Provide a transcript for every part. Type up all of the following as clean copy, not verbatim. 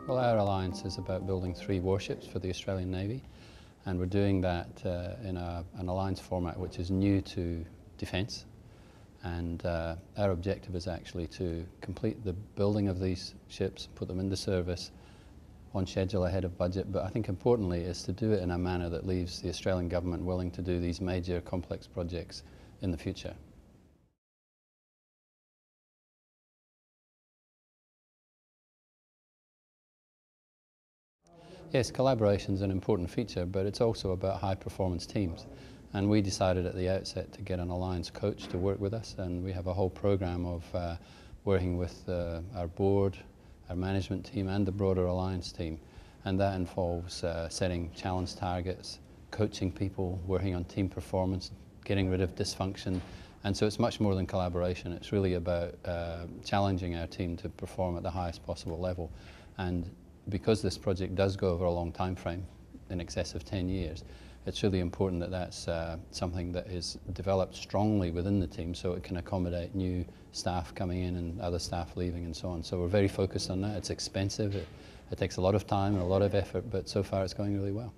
Well, our alliance is about building 3 warships for the Australian Navy, and we're doing that in an alliance format which is new to defence. And our objective is actually to complete the building of these ships, put them into service on schedule ahead of budget, but I think importantly is to do it in a manner that leaves the Australian government willing to do these major complex projects in the future. Yes, collaboration is an important feature, but it's also about high-performance teams. And we decided at the outset to get an alliance coach to work with us, and we have a whole program of working with our board, our management team and the broader alliance team. And that involves setting challenge targets, coaching people, working on team performance, getting rid of dysfunction. And so it's much more than collaboration. It's really about challenging our team to perform at the highest possible level. And because this project does go over a long time frame, in excess of 10 years, it's really important that that's something that is developed strongly within the team so it can accommodate new staff coming in and other staff leaving and so on. So we're very focused on that. It's expensive, it takes a lot of time and a lot of effort, but so far it's going really well.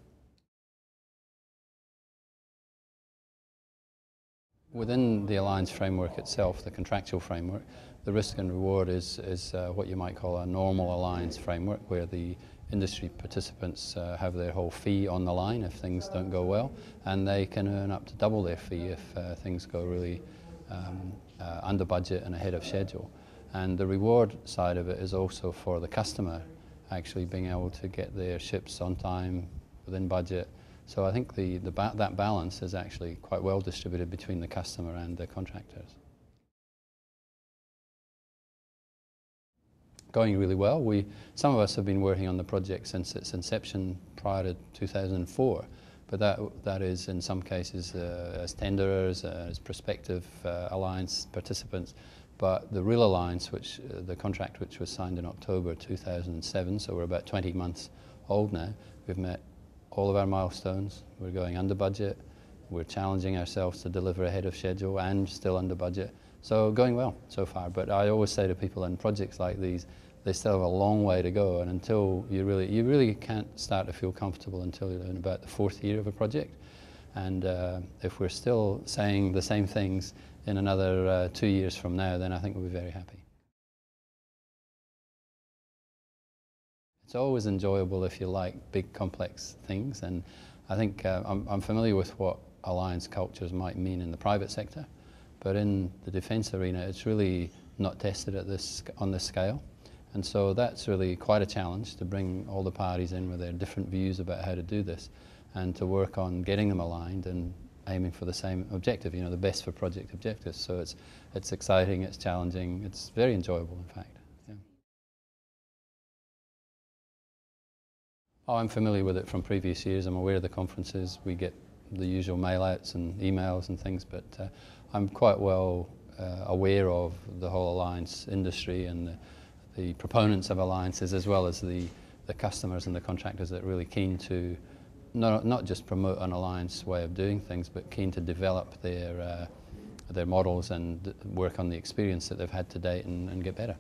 Within the alliance framework itself, the contractual framework, the risk and reward is what you might call a normal alliance framework, where the industry participants have their whole fee on the line if things don't go well, and they can earn up to double their fee if things go really under budget and ahead of schedule. And the reward side of it is also for the customer actually being able to get their ships on time, within budget. So I think that balance is actually quite well distributed between the customer and the contractors. Going really well. Some of us have been working on the project since its inception prior to 2004, but that is in some cases as tenderers, as prospective alliance participants. But the real alliance, the contract which was signed in October 2007, so we're about 20 months old now, we've met all of our milestones. We're going under budget. We're challenging ourselves to deliver ahead of schedule and still under budget. So going well so far. But I always say to people in projects like these, they still have a long way to go, and until you really can't start to feel comfortable until you're in about the 4th year of a project. And if we're still saying the same things in another 2 years from now, then I think we'll be very happy. It's always enjoyable if you like big complex things, and I think I'm familiar with what alliance cultures might mean in the private sector, but in the defence arena it's really not tested on this scale. And so that's really quite a challenge to bring all the parties in with their different views about how to do this and to work on getting them aligned and aiming for the same objective, you know, the best for project objectives. So it's exciting, it's challenging, it's very enjoyable in fact. Yeah. Oh, I'm familiar with it from previous years. I'm aware of the conferences. We get the usual mail-outs and emails and things, but I'm quite well aware of the whole alliance industry and the proponents of alliances, as well as the customers and the contractors that are really keen to not just promote an alliance way of doing things, but keen to develop their models and work on the experience that they've had to date and get better.